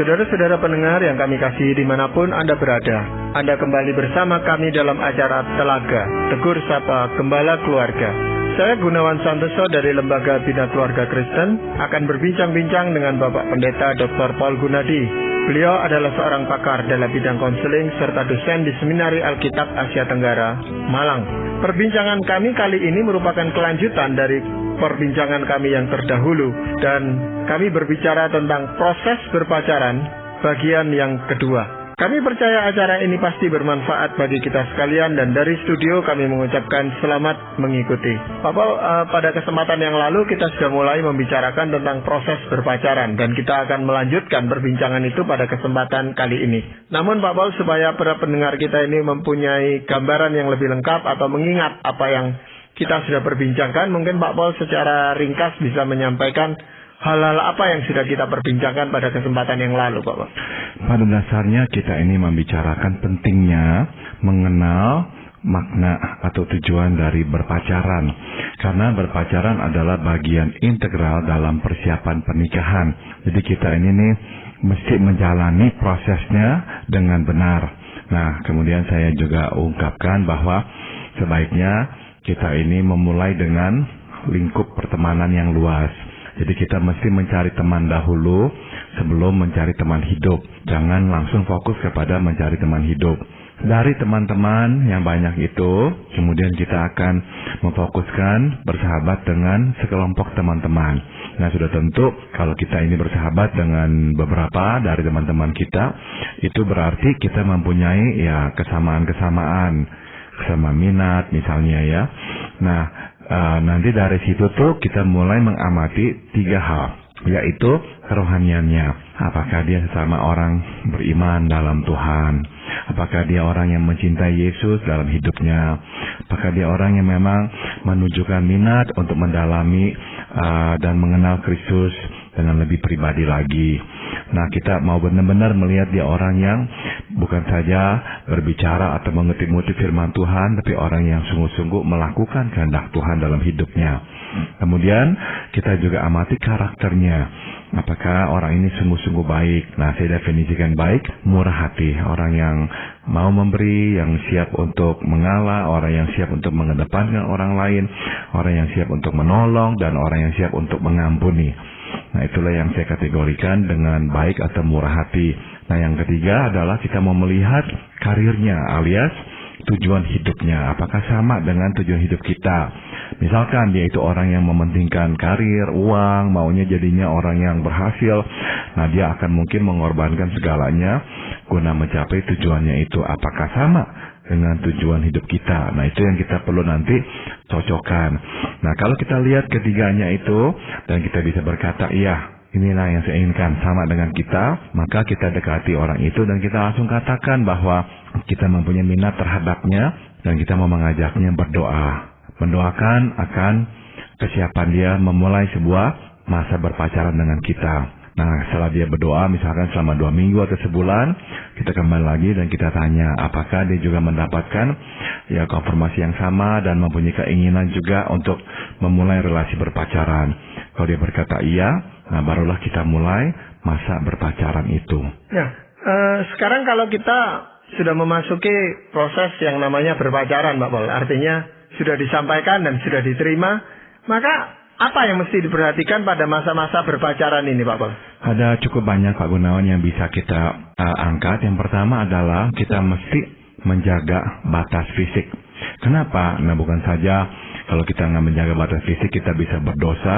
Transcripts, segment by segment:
Saudara-saudara pendengar yang kami kasihi dimanapun Anda berada, Anda kembali bersama kami dalam acara Telaga, Tegur Sapa Gembala Keluarga. Saya Gunawan Santoso dari Lembaga Bina Keluarga Kristen akan berbincang-bincang dengan Bapak Pendeta Dr. Paul Gunadi. Beliau adalah seorang pakar dalam bidang konseling serta dosen di Seminari Alkitab Asia Tenggara, Malang. Perbincangan kami kali ini merupakan kelanjutan dari perbincangan kami yang terdahulu, dan kami berbicara tentang proses berpacaran bagian yang kedua. Kami percaya acara ini pasti bermanfaat bagi kita sekalian, dan dari studio kami mengucapkan selamat mengikuti. Pak Paul, pada kesempatan yang lalu kita sudah mulai membicarakan tentang proses berpacaran, dan kita akan melanjutkan perbincangan itu pada kesempatan kali ini. Namun Pak Paul, supaya para pendengar kita ini mempunyai gambaran yang lebih lengkap atau mengingat apa yang kita sudah perbincangkan, mungkin Pak Paul secara ringkas bisa menyampaikan hal-hal apa yang sudah kita perbincangkan pada kesempatan yang lalu, Pak Paul. Pada dasarnya kita ini membicarakan pentingnya mengenal makna atau tujuan dari berpacaran. Karena berpacaran adalah bagian integral dalam persiapan pernikahan. Jadi kita ini nih mesti menjalani prosesnya dengan benar. Nah, kemudian saya juga ungkapkan bahwa sebaiknya kita ini memulai dengan lingkup pertemanan yang luas. Jadi kita mesti mencari teman dahulu sebelum mencari teman hidup. Jangan langsung fokus kepada mencari teman hidup. Dari teman-teman yang banyak itu, kemudian kita akan memfokuskan bersahabat dengan sekelompok teman-teman. Nah, sudah tentu kalau kita ini bersahabat dengan beberapa dari teman-teman kita, itu berarti kita mempunyai kesamaan-kesamaan, sama minat misalnya ya. Nah, nanti dari situ tuh kita mulai mengamati 3 hal, yaitu kerohaniannya. Apakah dia sesama orang beriman dalam Tuhan? Apakah dia orang yang mencintai Yesus dalam hidupnya? Apakah dia orang yang memang menunjukkan minat untuk mendalami dan mengenal Kristus dengan lebih pribadi lagi? Nah, kita mau benar-benar melihat dia orang yang bukan saja berbicara atau mengutip-ngutip firman Tuhan, tapi orang yang sungguh-sungguh melakukan kehendak Tuhan dalam hidupnya. Kemudian kita juga amati karakternya. Apakah orang ini sungguh-sungguh baik? Nah, saya definisikan baik, murah hati. Orang yang mau memberi, yang siap untuk mengalah, orang yang siap untuk mengedepankan orang lain, orang yang siap untuk menolong, dan orang yang siap untuk mengampuni. Nah, itulah yang saya kategorikan dengan baik atau murah hati. Nah, yang ketiga adalah kita mau melihat karirnya alias tujuan hidupnya. Apakah sama dengan tujuan hidup kita? Misalkan dia itu orang yang mementingkan karir, uang, maunya jadinya orang yang berhasil. Nah, dia akan mungkin mengorbankan segalanya guna mencapai tujuannya itu. Apakah sama dengan tujuan hidup kita? Nah, itu yang kita perlu nanti cocokkan. Nah, kalau kita lihat ketiganya itu dan kita bisa berkata, iya, inilah yang saya inginkan, sama dengan kita, maka kita dekati orang itu dan kita langsung katakan bahwa kita mempunyai minat terhadapnya dan kita mau mengajaknya berdoa. Mendoakan akan kesiapan dia memulai sebuah masa berpacaran dengan kita. Nah, setelah dia berdoa misalkan selama 2 minggu atau sebulan, kita kembali lagi dan kita tanya apakah dia juga mendapatkan konfirmasi yang sama dan mempunyai keinginan juga untuk memulai relasi berpacaran. Kalau dia berkata iya, nah barulah kita mulai masa berpacaran itu. Nah, sekarang kalau kita sudah memasuki proses yang namanya berpacaran, Pak Paul, artinya sudah disampaikan dan sudah diterima, maka apa yang mesti diperhatikan pada masa-masa berpacaran ini, Pak Paul? Ada cukup banyak, Pak Gunawan, yang bisa kita angkat. Yang pertama adalah kita mesti menjaga batas fisik. Kenapa? Nah, bukan saja kalau kita nggak menjaga batas fisik kita bisa berdosa,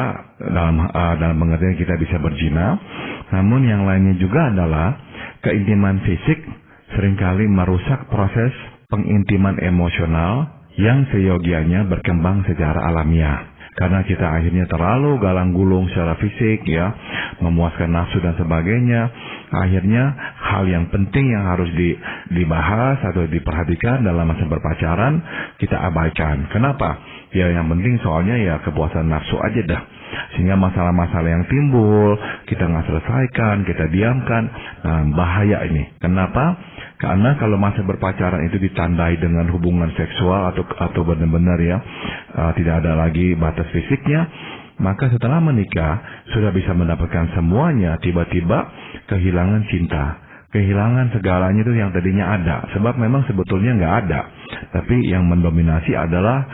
dalam pengertian kita bisa berzina. Namun yang lainnya juga adalah keintiman fisik seringkali merusak proses pengintiman emosional yang seyogianya berkembang secara alamiah. Karena kita akhirnya terlalu galang gulung secara fisik, memuaskan nafsu dan sebagainya. Akhirnya hal yang penting yang harus dibahas atau diperhatikan dalam masa berpacaran kita abaikan. Kenapa? Ya, yang penting soalnya kepuasan nafsu aja dah. Sehingga masalah-masalah yang timbul kita nggak selesaikan, kita diamkan. Nah, bahaya ini. Kenapa? Karena kalau masa berpacaran itu ditandai dengan hubungan seksual atau benar-benar tidak ada lagi batas fisiknya, maka setelah menikah sudah bisa mendapatkan semuanya, tiba-tiba kehilangan cinta, kehilangan segalanya itu yang tadinya ada. Sebab memang sebetulnya nggak ada, tapi yang mendominasi adalah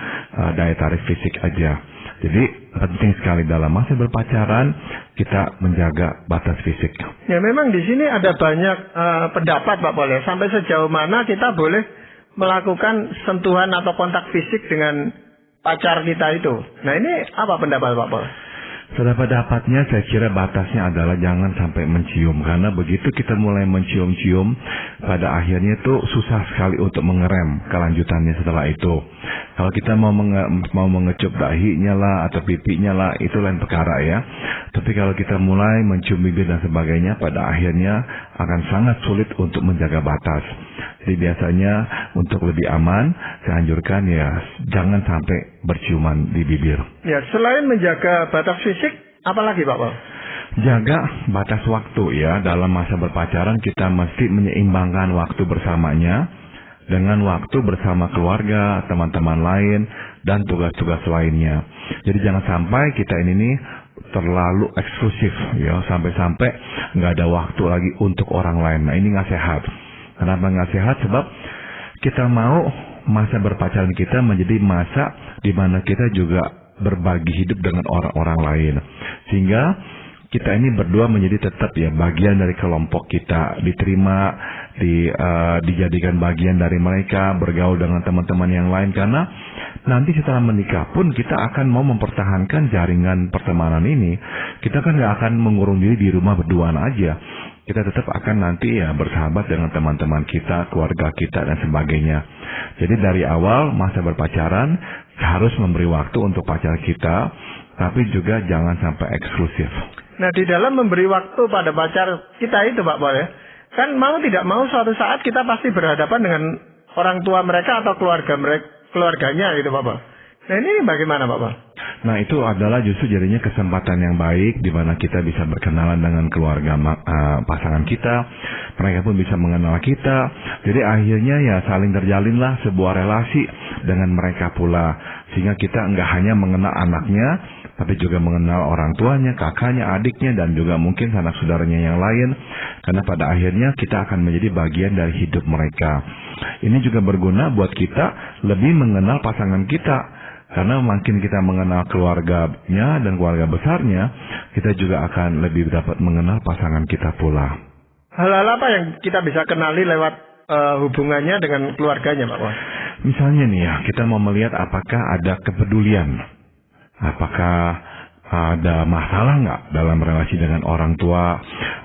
daya tarik fisik aja. Jadi penting sekali dalam masa berpacaran kita menjaga batas fisik. Ya memang di sini ada banyak pendapat Pak Pol ya. Sampai sejauh mana kita boleh melakukan sentuhan atau kontak fisik dengan pacar kita itu. Nah ini apa pendapat Pak Pol? Pendapatnya saya kira batasnya adalah jangan sampai mencium. Karena begitu kita mulai mencium-cium, pada akhirnya tuh susah sekali untuk mengerem kelanjutannya setelah itu. Kalau kita mau mengecup dahinya lah atau pipinya lah, itu lain perkara ya. Tapi kalau kita mulai mencium bibir dan sebagainya, pada akhirnya akan sangat sulit untuk menjaga batas. Jadi biasanya untuk lebih aman, saya anjurkan ya jangan sampai berciuman di bibir. Ya, selain menjaga batas fisik, apalagi Pak Pol? Jaga batas waktu ya. Dalam masa berpacaran kita mesti menyeimbangkan waktu bersamanya dengan waktu bersama keluarga, teman-teman lain, dan tugas-tugas lainnya. Jadi jangan sampai kita ini terlalu eksklusif ya, sampai-sampai nggak ada waktu lagi untuk orang lain. Nah ini nggak sehat. Kenapa nggak sehat? Sebab kita mau masa berpacaran kita menjadi masa di mana kita juga berbagi hidup dengan orang-orang lain, sehingga kita ini berdua menjadi tetap ya bagian dari kelompok kita, diterima, dijadikan bagian dari mereka, bergaul dengan teman-teman yang lain. Karena nanti setelah menikah pun kita akan mau mempertahankan jaringan pertemanan ini. Kita kan nggak akan mengurung diri di rumah berduaan aja. Kita tetap akan nanti ya bersahabat dengan teman-teman kita, keluarga kita, dan sebagainya. Jadi dari awal masa berpacaran harus memberi waktu untuk pacar kita, tapi juga jangan sampai eksklusif. Nah di dalam memberi waktu pada pacar kita itu Pak Pol ya, kan mau tidak mau suatu saat kita pasti berhadapan dengan orang tua mereka atau keluarganya gitu Pak Pol. Nah ini bagaimana Pak Pol? Nah itu adalah justru jadinya kesempatan yang baik di mana kita bisa berkenalan dengan keluarga pasangan kita, mereka pun bisa mengenal kita. Jadi akhirnya ya saling terjalinlah sebuah relasi dengan mereka pula, sehingga kita nggak hanya mengenal anaknya, tapi juga mengenal orang tuanya, kakaknya, adiknya, dan juga mungkin sanak saudaranya yang lain. Karena pada akhirnya kita akan menjadi bagian dari hidup mereka. Ini juga berguna buat kita lebih mengenal pasangan kita. Karena makin kita mengenal keluarganya dan keluarga besarnya, kita juga akan lebih dapat mengenal pasangan kita pula. Hal-hal apa yang kita bisa kenali lewat hubungannya dengan keluarganya Pak Pol? Misalnya nih ya, kita mau melihat apakah ada kepedulian. Apakah ada masalah nggak dalam relasi dengan orang tua?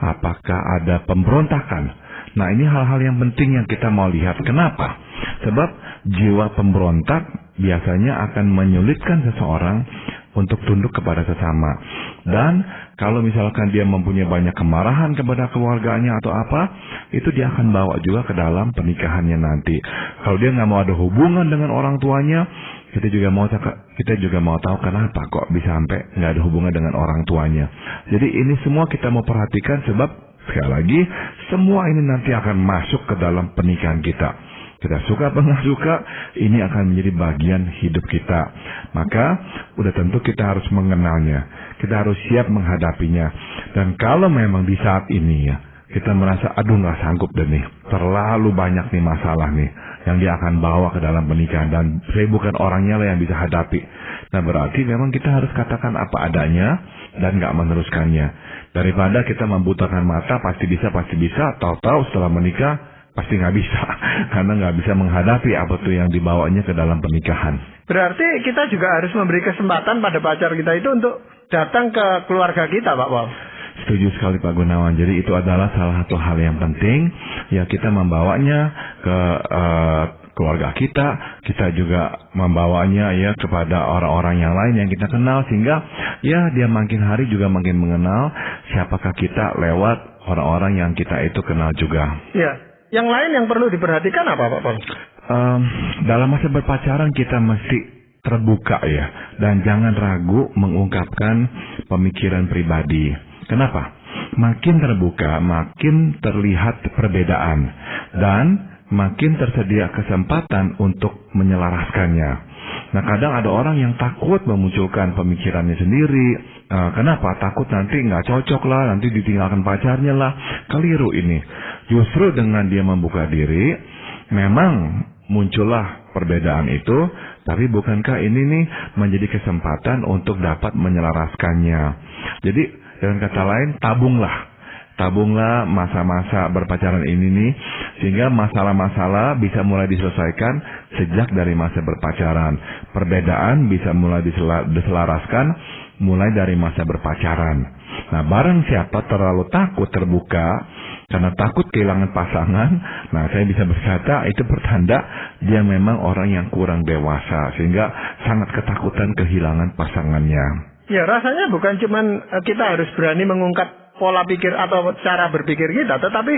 Apakah ada pemberontakan? Nah ini hal-hal yang penting yang kita mau lihat. Kenapa? Sebab jiwa pemberontak biasanya akan menyulitkan seseorang untuk tunduk kepada sesama. Dan kalau misalkan dia mempunyai banyak kemarahan kepada keluarganya atau apa, itu dia akan bawa juga ke dalam pernikahannya nanti. Kalau dia nggak mau ada hubungan dengan orang tuanya, kita juga mau tahu kenapa kok bisa sampai nggak ada hubungan dengan orang tuanya. Jadi ini semua kita mau perhatikan, sebab sekali lagi semua ini nanti akan masuk ke dalam pernikahan kita. Kita suka apa nggak suka, ini akan menjadi bagian hidup kita. Maka udah tentu kita harus mengenalnya, kita harus siap menghadapinya. Dan kalau memang di saat ini ya kita merasa aduh nggak sanggup deh nih, terlalu banyak nih masalah nih yang dia akan bawa ke dalam pernikahan, dan saya bukan orangnya lah yang bisa hadapi. Nah berarti memang kita harus katakan apa adanya dan nggak meneruskannya. Daripada kita membutakan mata pasti bisa, tahu-tahu setelah menikah pasti nggak bisa, karena nggak bisa menghadapi apa tuh yang dibawanya ke dalam pernikahan. Berarti kita juga harus memberi kesempatan pada pacar kita itu untuk datang ke keluarga kita Pak Pol. Setuju sekali Pak Gunawan. Jadi itu adalah salah satu hal yang penting, ya kita membawanya ke keluarga kita juga membawanya ya kepada orang-orang yang lain yang kita kenal, sehingga ya dia makin hari juga makin mengenal siapakah kita lewat orang-orang yang kita itu kenal juga. Ya. Yang lain yang perlu diperhatikan apa Pak Pol? Dalam masa berpacaran kita mesti terbuka ya, dan jangan ragu mengungkapkan pemikiran pribadi. Kenapa? Makin terbuka, makin terlihat perbedaan, dan makin tersedia kesempatan untuk menyelaraskannya. Nah, kadang ada orang yang takut memunculkan pemikirannya sendiri. Kenapa? Takut nanti nggak cocok lah, nanti ditinggalkan pacarnya lah. Keliru ini. Justru dengan dia membuka diri, memang muncullah perbedaan itu, tapi bukankah ini nih menjadi kesempatan untuk dapat menyelaraskannya. Jadi dengan kata lain, tabunglah masa-masa berpacaran ini nih, sehingga masalah-masalah bisa mulai diselesaikan sejak dari masa berpacaran. Perbedaan bisa mulai diselaraskan mulai dari masa berpacaran. Nah, barang siapa terlalu takut terbuka karena takut kehilangan pasangan, nah saya bisa berkata itu pertanda dia memang orang yang kurang dewasa, sehingga sangat ketakutan kehilangan pasangannya. Ya, rasanya bukan cuman kita harus berani mengungkap pola pikir atau cara berpikir kita, tetapi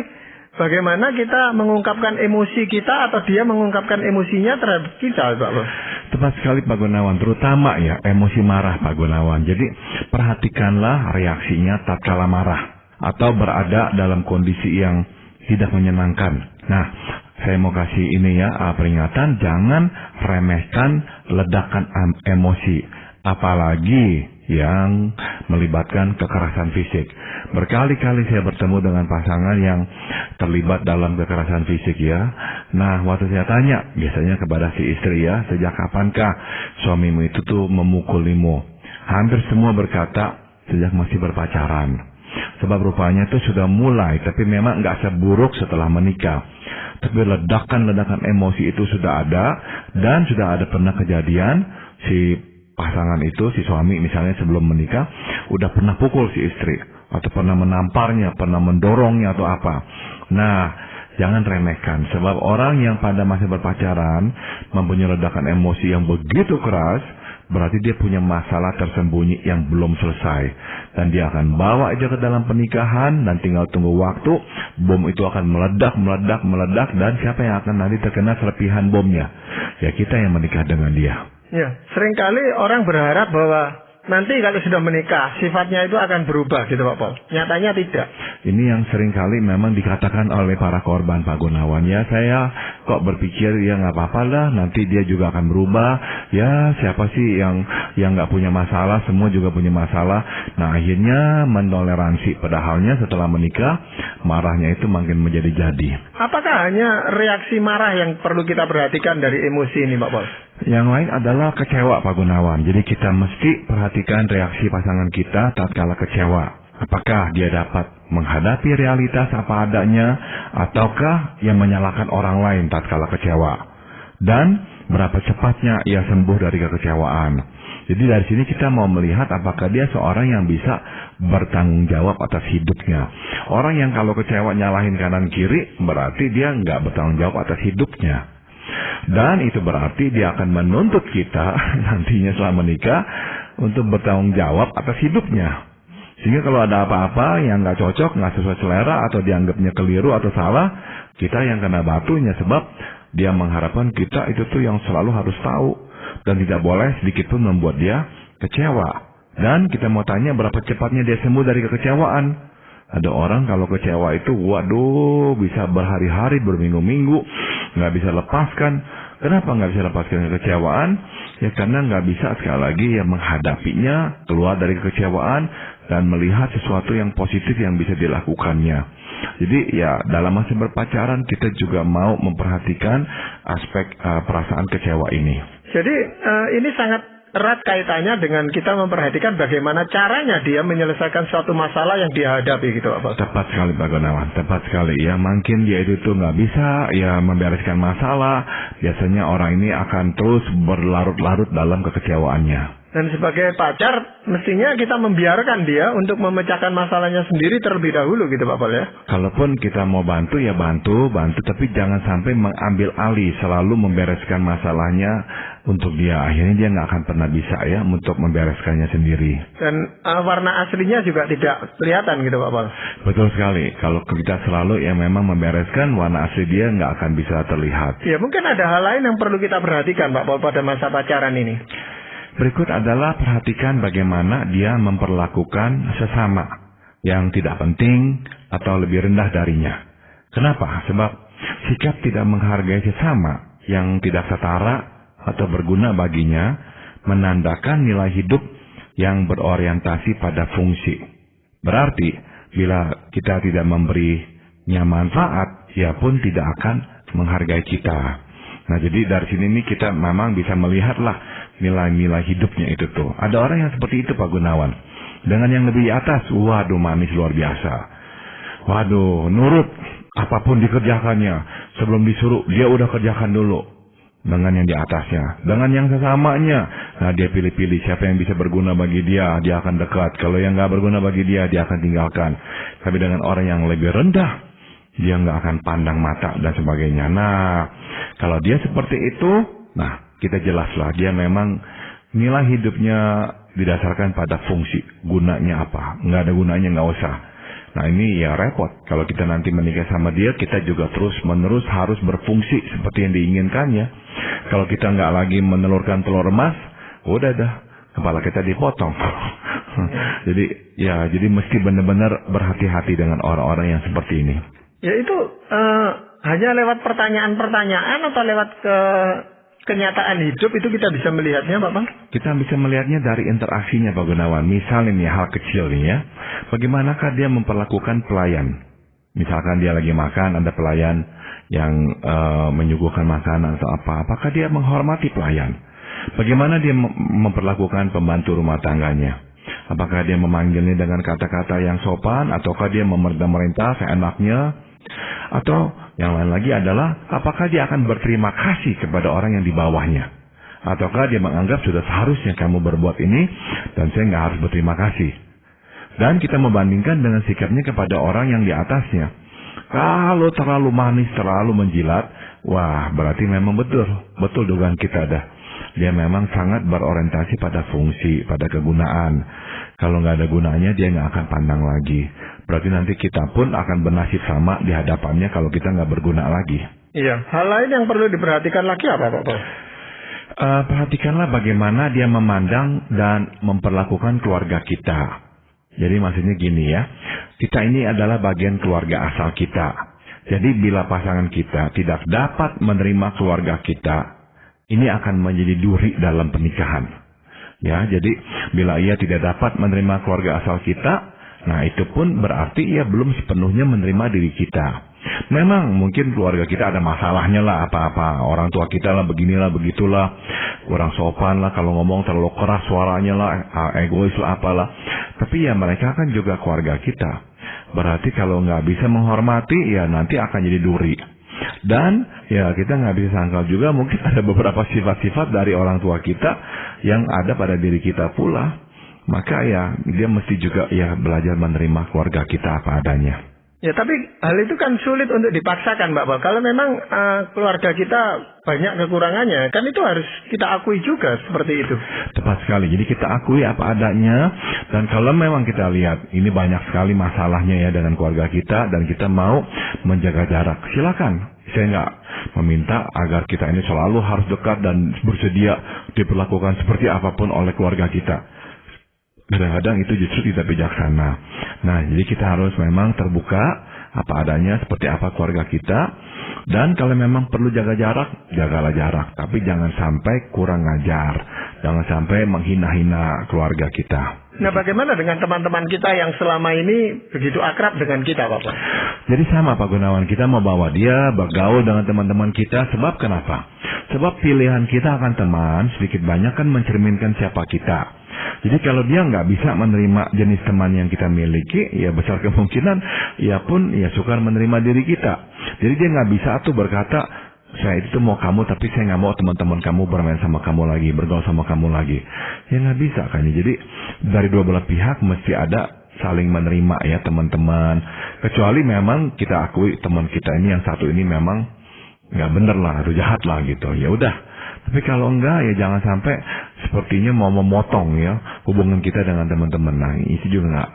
bagaimana kita mengungkapkan emosi kita atau dia mengungkapkan emosinya terhadap kita, Pak Bos. Tepat sekali Pak Gunawan, terutama ya emosi marah Pak Gunawan. Jadi perhatikanlah reaksinya tatkala marah atau berada dalam kondisi yang tidak menyenangkan. Nah, saya mau kasih ini ya, peringatan, jangan remehkan ledakan emosi, apalagi yang melibatkan kekerasan fisik. Berkali-kali saya bertemu dengan pasangan yang terlibat dalam kekerasan fisik ya. Nah, waktu saya tanya, biasanya kepada si istri ya, sejak kapankah suamimu itu tuh memukulimu? Hampir semua berkata, sejak masih berpacaran. Sebab rupanya itu sudah mulai, tapi memang nggak seburuk setelah menikah. Tapi ledakan-ledakan emosi itu sudah ada, dan sudah ada pernah kejadian si pasangan itu, si suami misalnya sebelum menikah, udah pernah pukul si istri, atau pernah menamparnya, pernah mendorongnya atau apa. Nah, jangan remehkan, sebab orang yang pada masa berpacaran mempunyai ledakan emosi yang begitu keras, berarti dia punya masalah tersembunyi yang belum selesai. Dan dia akan bawa aja ke dalam pernikahan, dan tinggal tunggu waktu, bom itu akan meledak, dan siapa yang akan nanti terkena serpihan bomnya? Ya kita yang menikah dengan dia. Ya, seringkali orang berharap bahwa nanti kalau sudah menikah, sifatnya itu akan berubah gitu Pak Paul. Nyatanya tidak. Ini yang seringkali memang dikatakan oleh para korban Pak Gunawan. Ya, saya kok berpikir ya nggak apa-apa lah, nanti dia juga akan berubah. Ya, siapa sih yang nggak punya masalah, semua juga punya masalah. Nah, akhirnya mentoleransi. Padahalnya setelah menikah, marahnya itu makin menjadi jadi. Apakah hanya reaksi marah yang perlu kita perhatikan dari emosi ini Pak Paul? Yang lain adalah kecewa Pak Gunawan. Jadi kita mesti perhatikan reaksi pasangan kita tatkala kecewa. Apakah dia dapat menghadapi realitas apa adanya, ataukah ia menyalahkan orang lain tatkala kecewa. Dan berapa cepatnya ia sembuh dari kekecewaan. Jadi dari sini kita mau melihat apakah dia seorang yang bisa bertanggung jawab atas hidupnya. Orang yang kalau kecewa nyalahin kanan kiri, berarti dia nggak bertanggung jawab atas hidupnya. Dan itu berarti dia akan menuntut kita nantinya setelah menikah untuk bertanggung jawab atas hidupnya. Sehingga kalau ada apa-apa yang nggak cocok, nggak sesuai selera, atau dianggapnya keliru atau salah, kita yang kena batunya. Sebab dia mengharapkan kita itu tuh yang selalu harus tahu. Dan tidak boleh sedikit pun membuat dia kecewa. Dan kita mau tanya berapa cepatnya dia sembuh dari kekecewaan. Ada orang kalau kecewa itu, waduh, bisa berhari-hari, berminggu-minggu, nggak bisa lepaskan. Kenapa nggak bisa lepaskan kekecewaan? Ya karena nggak bisa sekali lagi ya menghadapinya, keluar dari kekecewaan, dan melihat sesuatu yang positif yang bisa dilakukannya. Jadi ya dalam masa berpacaran kita juga mau memperhatikan aspek perasaan kecewa ini. Jadi ini sangat erat kaitannya dengan kita memperhatikan bagaimana caranya dia menyelesaikan suatu masalah yang dia hadapi gitu Pak. Tepat sekali Pak Gunawan, tepat sekali ya. Mungkin dia itu tuh nggak bisa ya membereskan masalah. Biasanya orang ini akan terus berlarut-larut dalam kekecewaannya. Dan sebagai pacar, mestinya kita membiarkan dia untuk memecahkan masalahnya sendiri terlebih dahulu gitu Pak Paul ya. Kalaupun kita mau bantu ya bantu, tapi jangan sampai mengambil alih, selalu membereskan masalahnya untuk dia. Akhirnya dia nggak akan pernah bisa ya untuk membereskannya sendiri. Dan warna aslinya juga tidak kelihatan gitu Pak Paul. Betul sekali. Kalau kita selalu ya memang membereskan, warna asli dia nggak akan bisa terlihat. Ya mungkin ada hal lain yang perlu kita perhatikan Pak Paul pada masa pacaran ini. Berikut adalah perhatikan bagaimana dia memperlakukan sesama yang tidak penting atau lebih rendah darinya. Kenapa? Sebab sikap tidak menghargai sesama yang tidak setara atau berguna baginya, menandakan nilai hidup yang berorientasi pada fungsi. Berarti, bila kita tidak memberinya manfaat, ia pun tidak akan menghargai kita. Nah, jadi dari sini nih kita memang bisa melihatlah nilai-nilai hidupnya itu tuh. Ada orang yang seperti itu, Pak Gunawan. Dengan yang lebih di atas, waduh manis luar biasa. Waduh, nurut apapun dikerjakannya. Sebelum disuruh, dia udah kerjakan dulu. Dengan yang di atasnya. Dengan yang sesamanya, nah dia pilih-pilih siapa yang bisa berguna bagi dia akan dekat. Kalau yang nggak berguna bagi dia akan tinggalkan. Tapi dengan orang yang lebih rendah, dia nggak akan pandang mata dan sebagainya. Nah, kalau dia seperti itu, nah kita jelaslah dia memang nilai hidupnya didasarkan pada fungsi. Gunanya apa? Nggak ada gunanya, nggak usah. Nah ini ya repot. Kalau kita nanti menikah sama dia, kita juga terus-menerus harus berfungsi seperti yang diinginkannya. Kalau kita nggak lagi menelurkan telur emas, udah dah, kepala kita dipotong. Jadi mesti benar-benar berhati-hati dengan orang-orang yang seperti ini. Ya itu hanya lewat pertanyaan-pertanyaan atau lewat kenyataan hidup itu kita bisa melihatnya, Pak Bang? Kita bisa melihatnya dari interaksinya, Pak Gunawan. Misal ini hal kecil nih ya. Bagaimanakah dia memperlakukan pelayan? Misalkan dia lagi makan, ada pelayan yang menyuguhkan makanan atau apa. Apakah dia menghormati pelayan? Bagaimana dia memperlakukan pembantu rumah tangganya? Apakah dia memanggilnya dengan kata-kata yang sopan? Ataukah dia memerintah seenaknya? Atau yang lain lagi adalah apakah dia akan berterima kasih kepada orang yang di bawahnya? Ataukah dia menganggap sudah seharusnya kamu berbuat ini dan saya nggak harus berterima kasih? Dan kita membandingkan dengan sikapnya kepada orang yang di atasnya. Kalau terlalu manis, terlalu menjilat, wah berarti memang betul dugaan kita dah. Dia memang sangat berorientasi pada fungsi, pada kegunaan. Kalau nggak ada gunanya, dia nggak akan pandang lagi. Berarti nanti kita pun akan bernasib sama di hadapannya kalau kita nggak berguna lagi. Iya, hal lain yang perlu diperhatikan lagi apa, Pak Paul? Perhatikanlah bagaimana dia memandang dan memperlakukan keluarga kita. Jadi maksudnya gini ya, kita ini adalah bagian keluarga asal kita. Jadi bila pasangan kita tidak dapat menerima keluarga kita, ini akan menjadi duri dalam pernikahan. Ya, jadi bila ia tidak dapat menerima keluarga asal kita, nah itu pun berarti ia belum sepenuhnya menerima diri kita. Memang mungkin keluarga kita ada masalahnya lah, apa-apa. Orang tua kita lah beginilah, begitulah. Kurang sopan lah, kalau ngomong terlalu keras suaranya lah, egois lah, apalah. Tapi ya mereka kan juga keluarga kita. Berarti kalau nggak bisa menghormati, ya nanti akan jadi duri. Dan ya kita nggak bisa sangkal juga mungkin ada beberapa sifat-sifat dari orang tua kita yang ada pada diri kita pula. Maka ya dia mesti juga ya belajar menerima keluarga kita apa adanya. Ya tapi hal itu kan sulit untuk dipaksakan, Mbak Paul. Kalau memang keluarga kita banyak kekurangannya, kan itu harus kita akui juga seperti itu. Tepat sekali. Jadi kita akui apa adanya. Dan kalau memang kita lihat ini banyak sekali masalahnya ya dengan keluarga kita dan kita mau menjaga jarak, silakan. Saya nggak meminta agar kita ini selalu harus dekat dan bersedia diperlakukan seperti apapun oleh keluarga kita. Kadang-kadang itu justru tidak bijaksana. Nah, jadi kita harus memang terbuka apa adanya seperti apa keluarga kita. Dan kalau memang perlu jaga jarak, jagalah jarak. Tapi jangan sampai kurang ajar. Jangan sampai menghina-hina keluarga kita. Nah, bagaimana dengan teman-teman kita yang selama ini begitu akrab dengan kita, Bapak? Jadi sama Pak Gunawan, kita mau bawa dia bergaul dengan teman-teman kita. Sebab kenapa? Sebab pilihan kita akan teman sedikit banyak kan mencerminkan siapa kita. Jadi kalau dia nggak bisa menerima jenis teman yang kita miliki, ya besar kemungkinan ia pun ya sukar menerima diri kita. Jadi dia nggak bisa tuh berkata, saya itu mau kamu tapi saya nggak mau teman-teman kamu bermain sama kamu lagi, bergaul sama kamu lagi. Ya nggak bisa kan. Jadi dari dua belah pihak mesti ada saling menerima ya teman-teman. Kecuali memang kita akui teman kita ini yang satu ini memang nggak bener lah, atau jahat lah gitu. Ya udah. Tapi kalau enggak ya jangan sampai sepertinya mau memotong ya hubungan kita dengan teman-teman. Nah itu juga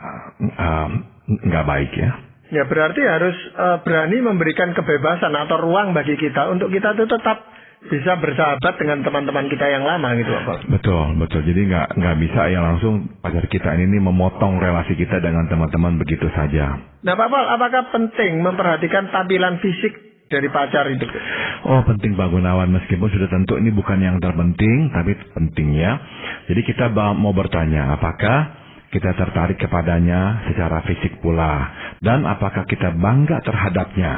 nggak baik ya. Ya berarti harus berani memberikan kebebasan atau ruang bagi kita untuk kita tuh tetap bisa bersahabat dengan teman-teman kita yang lama gitu, Pak. Betul. Jadi nggak bisa ya langsung pacar kita ini memotong relasi kita dengan teman-teman begitu saja. Nah, Pak Paul, apakah penting memperhatikan tampilan fisik dari pacar itu? Oh, penting Pak Gunawan, meskipun sudah tentu ini bukan yang terpenting, tapi penting ya. Jadi kita mau bertanya, apakah kita tertarik kepadanya secara fisik pula, dan apakah kita bangga terhadapnya.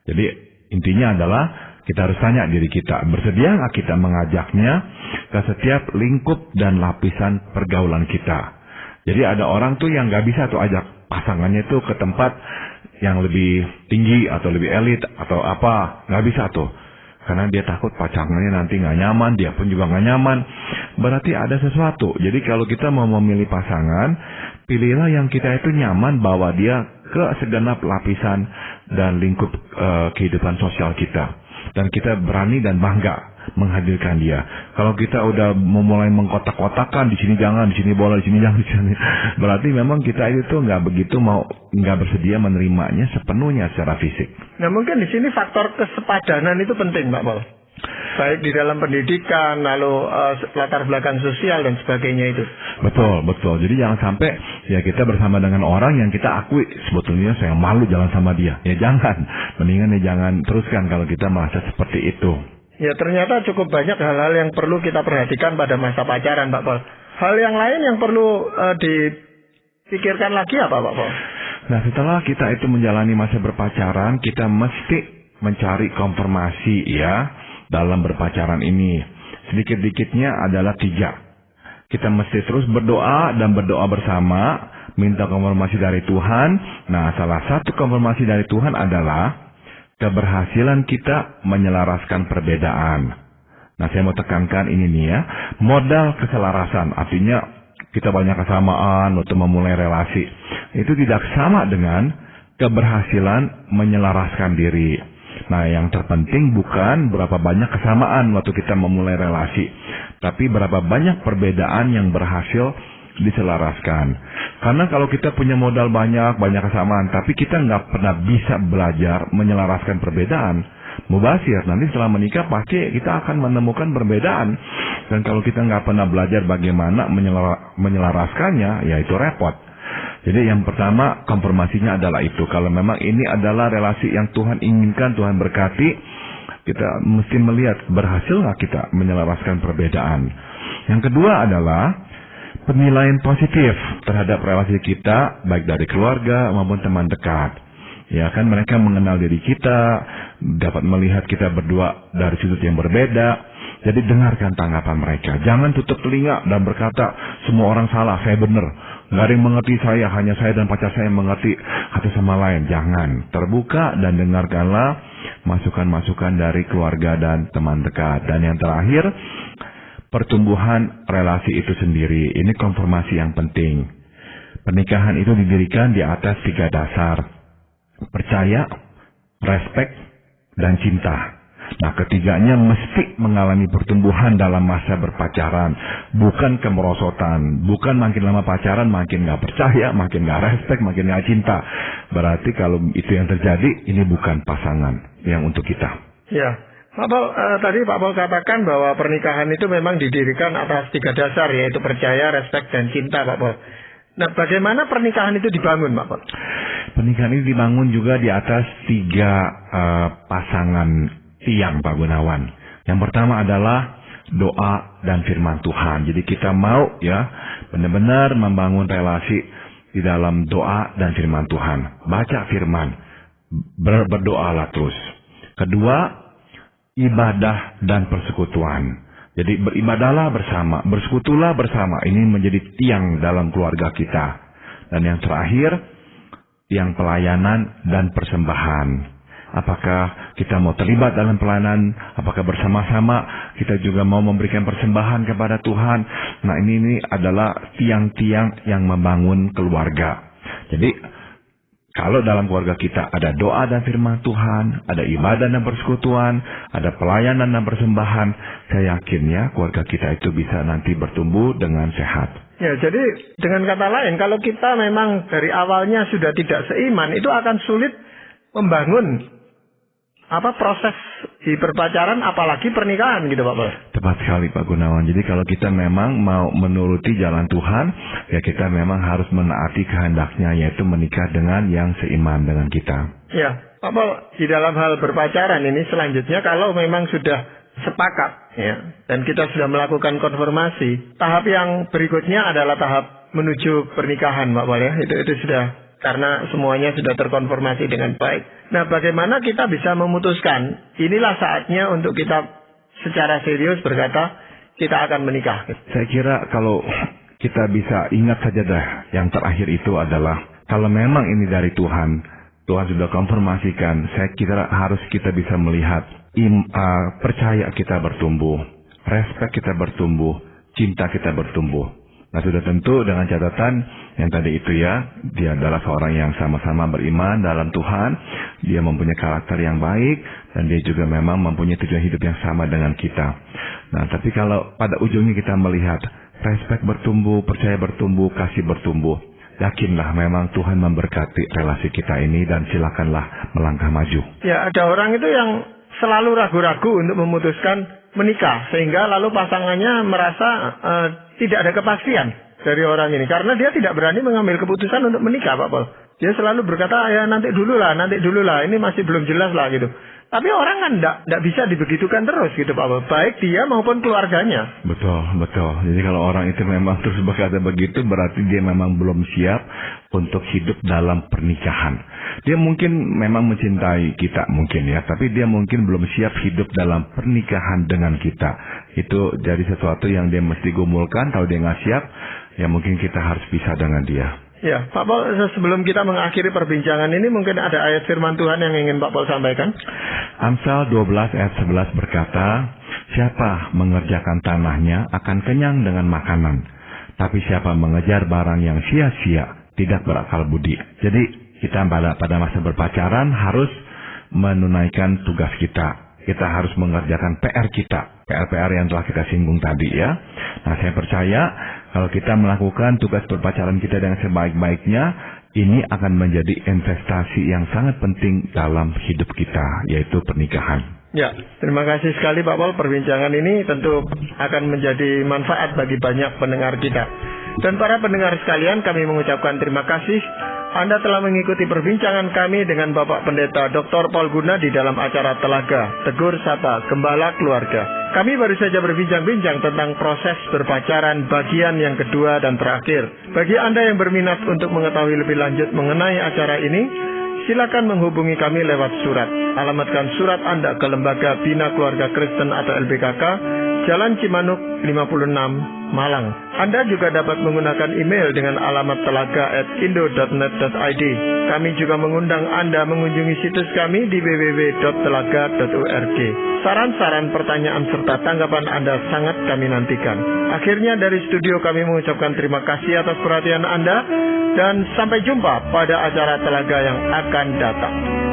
Jadi intinya adalah kita harus tanya diri kita, bersedia nggak kita mengajaknya ke setiap lingkup dan lapisan pergaulan kita. Jadi ada orang tuh yang nggak bisa tuh ajak pasangannya tuh ke tempat yang lebih tinggi atau lebih elit atau apa, nggak bisa tuh, karena dia takut pasangannya nanti nggak nyaman, dia pun juga nggak nyaman. Berarti ada sesuatu. Jadi kalau kita mau memilih pasangan, pilihlah yang kita itu nyaman bawa dia ke segenap lapisan dan lingkup kehidupan sosial kita, dan kita berani dan bangga menghadirkan dia. Kalau kita udah memulai mengkotak-kotakan, di sini jangan, di sini boleh, di sini jangan, di sini, berarti memang kita itu nggak bersedia menerimanya sepenuhnya secara fisik. Nah, mungkin di sini faktor kesepadanan itu penting, Pak Paul. Baik di dalam pendidikan, lalu latar belakang sosial dan sebagainya itu. Betul. Jadi jangan sampai ya kita bersama dengan orang yang kita akui sebetulnya saya malu jalan sama dia. Ya jangan. Mendingan ya jangan teruskan kalau kita merasa seperti itu. Ya, ternyata cukup banyak hal-hal yang perlu kita perhatikan pada masa pacaran, Pak Paul. Hal yang lain yang perlu dipikirkan lagi apa, Pak Paul? Nah, setelah kita itu menjalani masa berpacaran, kita mesti mencari konfirmasi ya dalam berpacaran ini. Sedikit-dikitnya adalah 3. Kita mesti terus berdoa dan berdoa bersama, minta konfirmasi dari Tuhan. Nah, salah satu konfirmasi dari Tuhan adalah keberhasilan kita menyelaraskan perbedaan. Nah, saya mau tekankan ini nih ya, modal keselarasan, artinya kita banyak kesamaan untuk memulai relasi. Itu tidak sama dengan keberhasilan menyelaraskan diri. Nah, yang terpenting bukan berapa banyak kesamaan waktu kita memulai relasi, tapi berapa banyak perbedaan yang berhasil diselaraskan. Karena kalau kita punya modal banyak kesamaan, tapi kita nggak pernah bisa belajar menyelaraskan perbedaan, mubazir. Nanti setelah menikah pasti kita akan menemukan perbedaan. Dan kalau kita nggak pernah belajar bagaimana menyelaraskannya, ya itu repot. Jadi yang pertama konfirmasinya adalah itu. Kalau memang ini adalah relasi yang Tuhan inginkan, Tuhan berkati, kita mesti melihat berhasil nggak kita menyelaraskan perbedaan. Yang kedua adalah penilaian positif terhadap relasi kita, baik dari keluarga maupun teman dekat. Ya kan, mereka mengenal diri kita, dapat melihat kita berdua dari sudut yang berbeda. Jadi dengarkan tanggapan mereka. Jangan tutup telinga dan berkata, semua orang salah, saya benar. Nggak ada yang mengerti saya, hanya saya dan pacar saya yang mengerti satu sama lain. Jangan. Terbuka dan dengarkanlah masukan-masukan dari keluarga dan teman dekat. Dan yang terakhir, pertumbuhan relasi itu sendiri. Ini konfirmasi yang penting. Pernikahan itu didirikan di atas 3 dasar. Percaya, respek, dan cinta. Nah, ketiganya mesti mengalami pertumbuhan dalam masa berpacaran. Bukan kemerosotan. Bukan makin lama pacaran makin nggak percaya, makin nggak respek, makin nggak cinta. Berarti kalau itu yang terjadi, ini bukan pasangan yang untuk kita. Ya. Pak Paul, tadi Pak Paul katakan bahwa pernikahan itu memang didirikan atas 3 dasar, yaitu percaya, respek, dan cinta, Pak Paul. Nah, bagaimana pernikahan itu dibangun, Pak Paul? Pernikahan ini dibangun juga di atas 3 pasangan tiang, Pak Gunawan. Yang pertama adalah doa dan firman Tuhan. Jadi kita mau ya benar-benar membangun relasi di dalam doa dan firman Tuhan. Baca firman, berdoalah terus. Kedua, ibadah dan persekutuan. Jadi beribadahlah bersama, bersekutulah bersama. Ini menjadi tiang dalam keluarga kita. Dan yang terakhir, tiang pelayanan dan persembahan. Apakah kita mau terlibat dalam pelayanan? Apakah bersama-sama kita juga mau memberikan persembahan kepada Tuhan? Nah, ini adalah tiang-tiang yang membangun keluarga. Jadi kalau dalam keluarga kita ada doa dan firman Tuhan, ada ibadah dan persekutuan, ada pelayanan dan persembahan, saya yakin ya keluarga kita itu bisa nanti bertumbuh dengan sehat. Ya, jadi dengan kata lain, kalau kita memang dari awalnya sudah tidak seiman, itu akan sulit membangun proses di berpacaran, apalagi pernikahan gitu, Pak Paul. Tepat sekali, Pak Gunawan. Jadi kalau kita memang mau menuruti jalan Tuhan, ya kita memang harus menaati kehendaknya, yaitu menikah dengan yang seiman dengan kita. Ya, Pak Pol, di dalam hal berpacaran ini selanjutnya kalau memang sudah sepakat ya, dan kita sudah melakukan konfirmasi, tahap yang berikutnya adalah tahap menuju pernikahan, Pak Pol ya. Itu sudah, karena semuanya sudah terkonfirmasi dengan baik. Nah, bagaimana kita bisa memutuskan inilah saatnya untuk kita secara serius berkata kita akan menikah? Saya kira kalau kita bisa ingat saja dah, yang terakhir itu adalah kalau memang ini dari Tuhan, Tuhan sudah konfirmasikan, saya kira harus kita bisa melihat percaya kita bertumbuh, respek kita bertumbuh, cinta kita bertumbuh. Nah, sudah tentu dengan catatan yang tadi itu ya, dia adalah seorang yang sama-sama beriman dalam Tuhan, dia mempunyai karakter yang baik, dan dia juga memang mempunyai tujuan hidup yang sama dengan kita. Nah, tapi kalau pada ujungnya kita melihat respek bertumbuh, percaya bertumbuh, kasih bertumbuh, yakinlah memang Tuhan memberkati relasi kita ini dan silakanlah melangkah maju. Ya, ada orang itu yang selalu ragu-ragu untuk memutuskan menikah, sehingga lalu pasangannya merasa tidak ada kepastian dari orang ini, karena dia tidak berani mengambil keputusan untuk menikah, Pak Pol. Dia selalu berkata, ya nanti dulu lah, ini masih belum jelas lah gitu. Tapi orang kan tidak bisa dibegitukan terus gitu, Pak Pol, baik dia maupun keluarganya. Betul. Jadi kalau orang itu memang terus berkata begitu, berarti dia memang belum siap untuk hidup dalam pernikahan. Dia mungkin memang mencintai kita mungkin ya, tapi dia mungkin belum siap hidup dalam pernikahan dengan kita. Itu jadi sesuatu yang dia mesti gumulkan. Kalau dia nggak siap, ya mungkin kita harus pisah dengan dia. Ya, Pak Pol, sebelum kita mengakhiri perbincangan ini, mungkin ada ayat firman Tuhan yang ingin Pak Pol sampaikan. Amsal 12 ayat 11 berkata, siapa mengerjakan tanahnya akan kenyang dengan makanan, tapi siapa mengejar barang yang sia-sia tidak berakal budi. Jadi kita pada masa berpacaran harus menunaikan tugas kita. Kita harus mengerjakan PR kita, PR yang telah kita singgung tadi ya. Nah, saya percaya kalau kita melakukan tugas berpacaran kita dengan sebaik-baiknya, ini akan menjadi investasi yang sangat penting dalam hidup kita, yaitu pernikahan. Ya, terima kasih sekali Pak Pol. Perbincangan ini tentu akan menjadi manfaat bagi banyak pendengar kita. Dan para pendengar sekalian, kami mengucapkan terima kasih Anda telah mengikuti perbincangan kami dengan Bapak Pendeta Dr. Paul Guna di dalam acara Telaga, Tegur Sapa, Gembala Keluarga. Kami baru saja berbincang-bincang tentang proses berpacaran bagian yang kedua dan terakhir. Bagi Anda yang berminat untuk mengetahui lebih lanjut mengenai acara ini, silakan menghubungi kami lewat surat. Alamatkan surat Anda ke Lembaga Bina Keluarga Kristen atau LBKK, Jalan Cimanuk 56, Malang. Anda juga dapat menggunakan email dengan alamat telaga@indo.net.id. Kami juga mengundang Anda mengunjungi situs kami di www.telaga.org. Saran-saran, pertanyaan, serta tanggapan Anda sangat kami nantikan. Akhirnya dari studio kami mengucapkan terima kasih atas perhatian Anda, dan sampai jumpa pada acara Telaga yang akan datang.